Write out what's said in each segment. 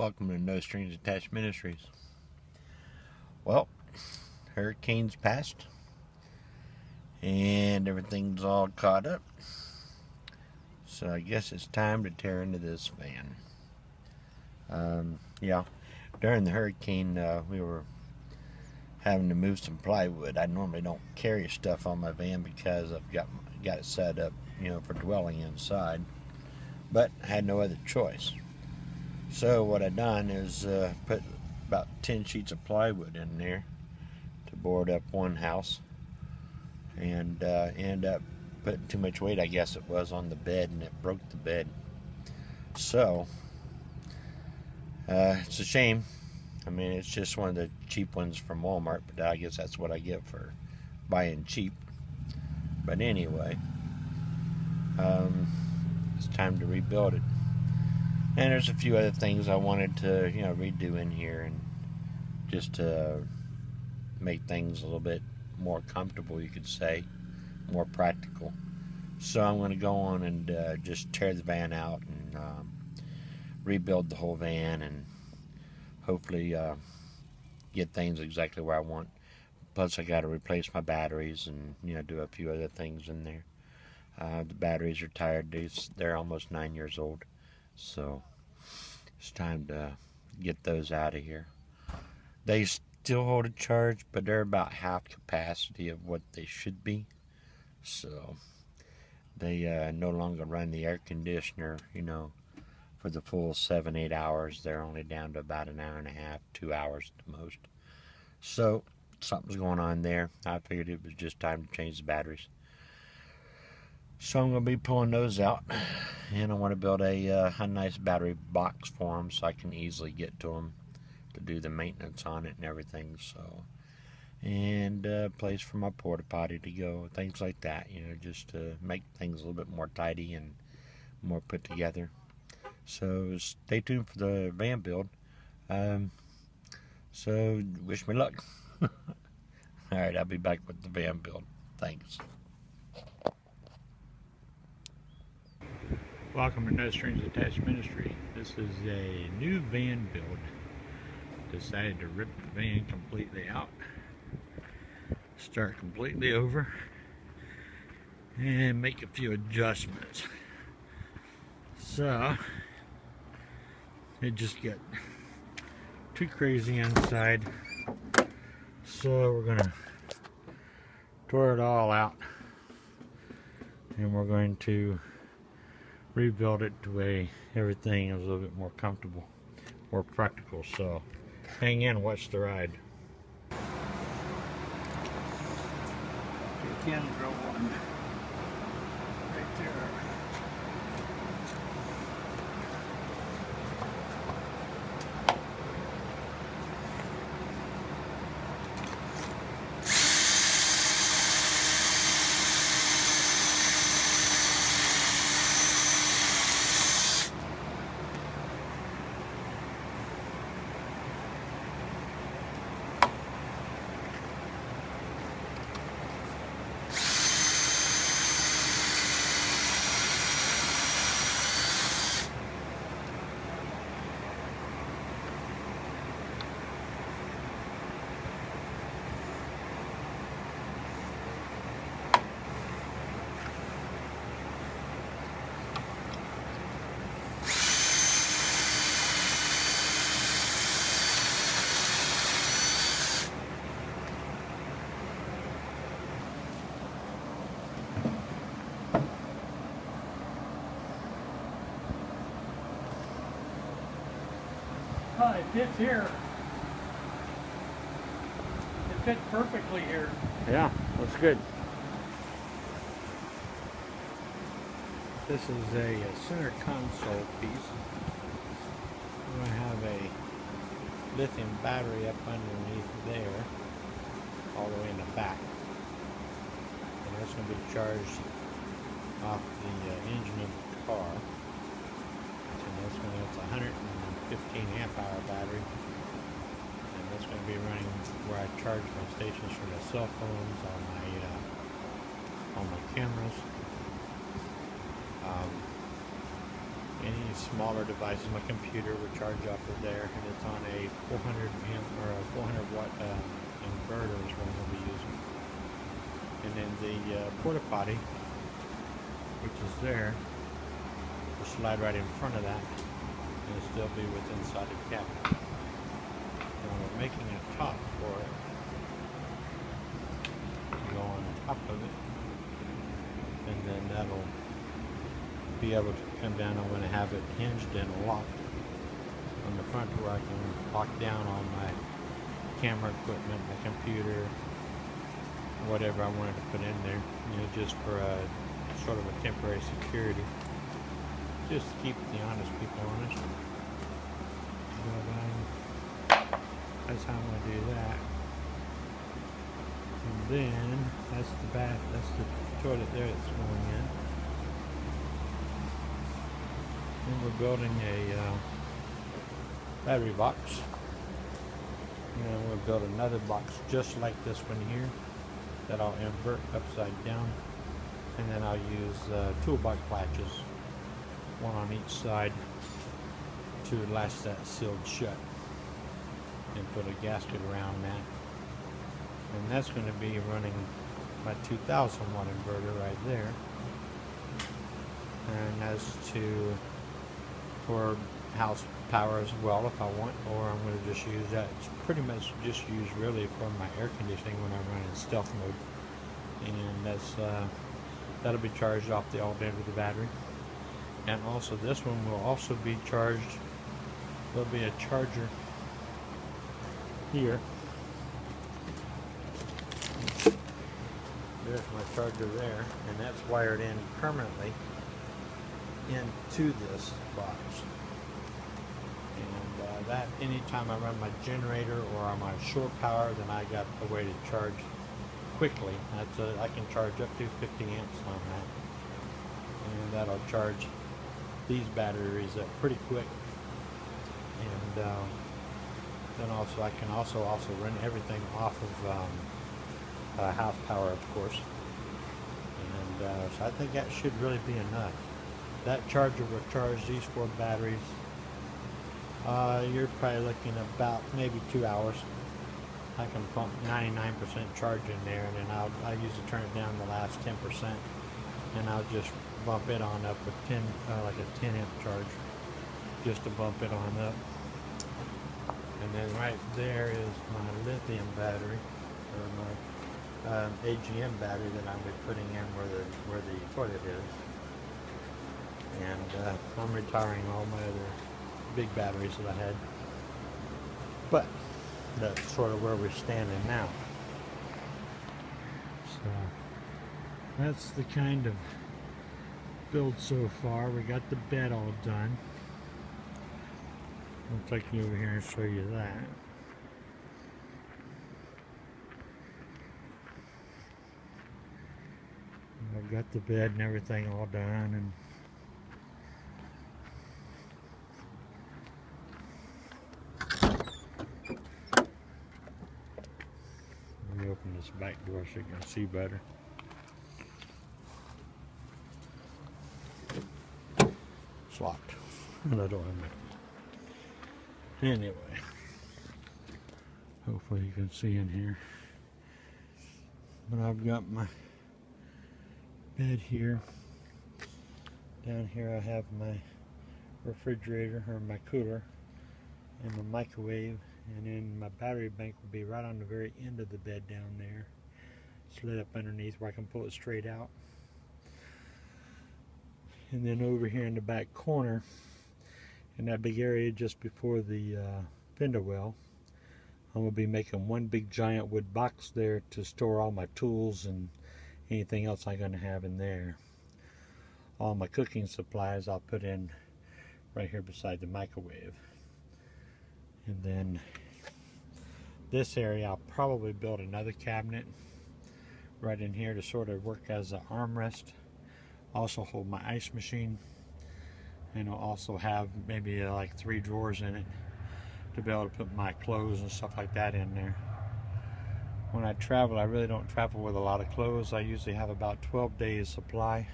Welcome to No Strings Attached Ministries. Well, hurricane's passed and everything's all caught up. So I guess it's time to tear into this van. During the hurricane, we were having to move some plywood. I normally don't carry stuff on my van because I've got it set up, for dwelling inside. But I had no other choice. So what I done is put about 10 sheets of plywood in there to board up one house, and ended up putting too much weight, I guess it was, on the bed, and it broke the bed. So it's a shame. I mean, it's just one of the cheap ones from Walmart, but I guess that's what I get for buying cheap. But anyway, it's time to rebuild it. And there's a few other things I wanted to, redo in here, and just to make things a little bit more comfortable, you could say, more practical. So I'm going to go on and just tear the van out and rebuild the whole van, and hopefully get things exactly where I want. Plus I got to replace my batteries and do a few other things in there. The batteries are tired. They're almost 9 years old. So it's time to get those out of here. They still hold a charge, but they're about half capacity of what they should be. So they no longer run the air conditioner, for the full 7-8 hours. They're only down to about an hour and a half, 2 hours at the most. So something's going on there. I figured it was just time to change the batteries. So I'm going to be pulling those out, and I want to build a nice battery box for them so I can easily get to them to do the maintenance on it and everything. So, and a place for my porta potty to go, things like that, just to make things a little bit more tidy and more put together. So stay tuned for the van build. So wish me luck. Alright, I'll be back with the van build. Thanks. Welcome to No Strings Attached Ministry. This is a new van build. Decided to rip the van completely out, start completely over, and make a few adjustments. So it just got too crazy inside, so we're gonna tore it all out, and we're going to rebuild it to where everything is a little bit more comfortable, more practical. So hang in and watch the ride. You can drill one right there. It fits here. It fits perfectly here. Yeah, that's good. This is a center console piece. We're going to have a lithium battery up underneath there, all the way in the back. And that's going to be charged off the engine of the car. And that's a 115 amp hour battery, and that's going to be running where I charge my stations for my cell phones, on my cameras. any smaller devices. My computer would charge off of there, and it's on a 400 amp or a 400 watt inverter is what I'm going to be using. And then the porta potty, which is there, will slide right in front of that, and it'll still be within inside the cabinet. Now we're making a top for it to go on top of it, and then that'll be able to come down. I'm going to have it hinged and locked on the front where I can lock down all my camera equipment, my computer, whatever I wanted to put in there, you know, just for a sort of a temporary security, just to keep the honest people honest. But that's how I'm going to do that. And then that's the bath, that's the toilet there that's going in. And we're building a battery box. And we'll build another box just like this one here that I'll invert upside down, and then I'll use toolbox latches, one on each side, to latch that sealed shut, and put a gasket around that. And that's going to be running my 2000 watt inverter right there. And as to for house power as well if I want, or I'm going to just use that. It's pretty much just used really for my air conditioning when I run in stealth mode, and that's that'll be charged off the alternator with the battery. And also this one will also be charged. There'll be a charger here. There's my charger there, and that's wired in permanently into this box. And that anytime I run my generator or on my shore power, then I got a way to charge quickly. I can charge up to 50 amps on that, and that'll charge these batteries up pretty quick. And then also I can also run everything off of house power, of course. And so I think that should really be enough. That charger will charge these 4 batteries. You're probably looking about maybe 2 hours. I can pump 99% charge in there, and then I usually turn it down the last 10%, and I'll just bump it on up with like a 10 amp charge, just to bump it on up. And then right there is my lithium battery, or my AGM battery that I'll be putting in where the toilet is. And I'm retiring all my other big batteries that I had. But that's sort of where we're standing now. So that's the kind of build so far. We got the bed all done. I'll take you over here and show you that. I've got the bed and everything all done, and let me open this back door so you can see better. It's locked. And I don't have my... Anyway, hopefully you can see in here. But I've got my bed here. Down here I have my refrigerator, or my cooler, and my microwave, and then my battery bank will be right on the very end of the bed down there, slid up underneath where I can pull it straight out. And then over here in the back corner, in that big area just before the fender well, I'm going to be making one big giant wood box there to store all my tools and anything else I'm going to have in there. All my cooking supplies I'll put in right here beside the microwave. And then this area I'll probably build another cabinet right in here to sort of work as an armrest. Also hold my ice machine, and I'll also have maybe like 3 drawers in it to be able to put my clothes and stuff like that in there. When I travel, I really don't travel with a lot of clothes. I usually have about 12 days supply,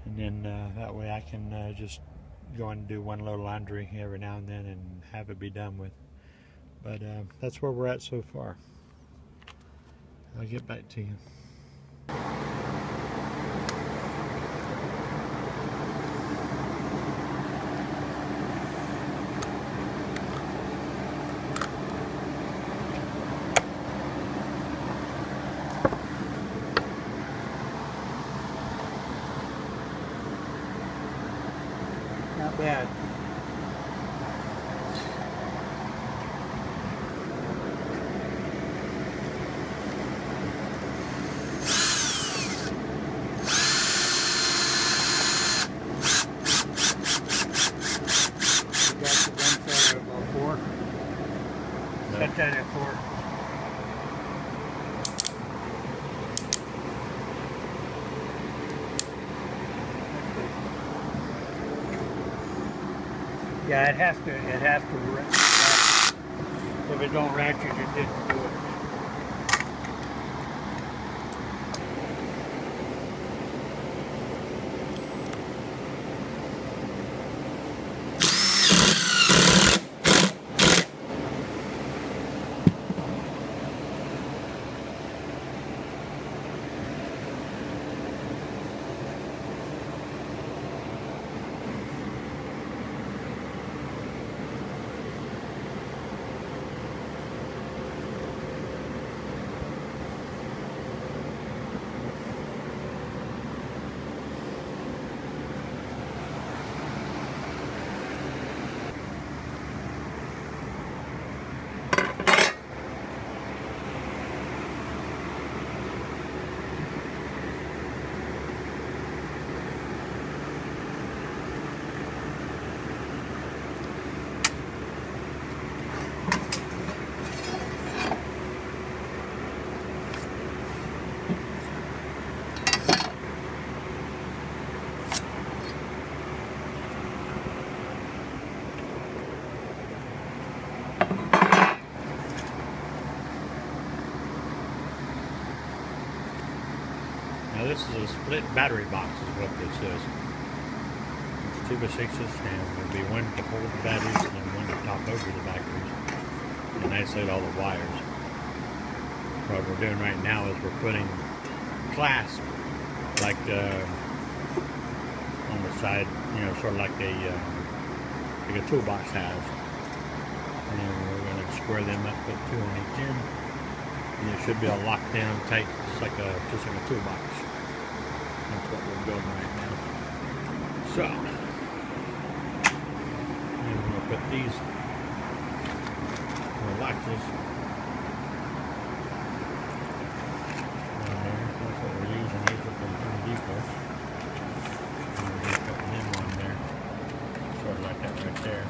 and then that way I can just go and do one load of laundry every now and then and have it be done with. But that's where we're at so far. I'll get back to you. Not bad. Set that at 4. Yeah, it has to ratchet. If it don't ratchet, it didn't do it. Now this is a split battery box is what this is. It's 2x6s, and there'll be one to hold the batteries and then one to top over the batteries and isolate all the wires. What we're doing right now is we're putting clasp like on the side, you know, sort of like a toolbox has. And then we're going to square them up, put 2 on each end, and it should be all locked down tight, just like a toolbox. That's what we're building right now. So, and we're going to put these latches on there. That's what we're using. These are from Home Depot. And we're just putting them on there, sort of like that right there.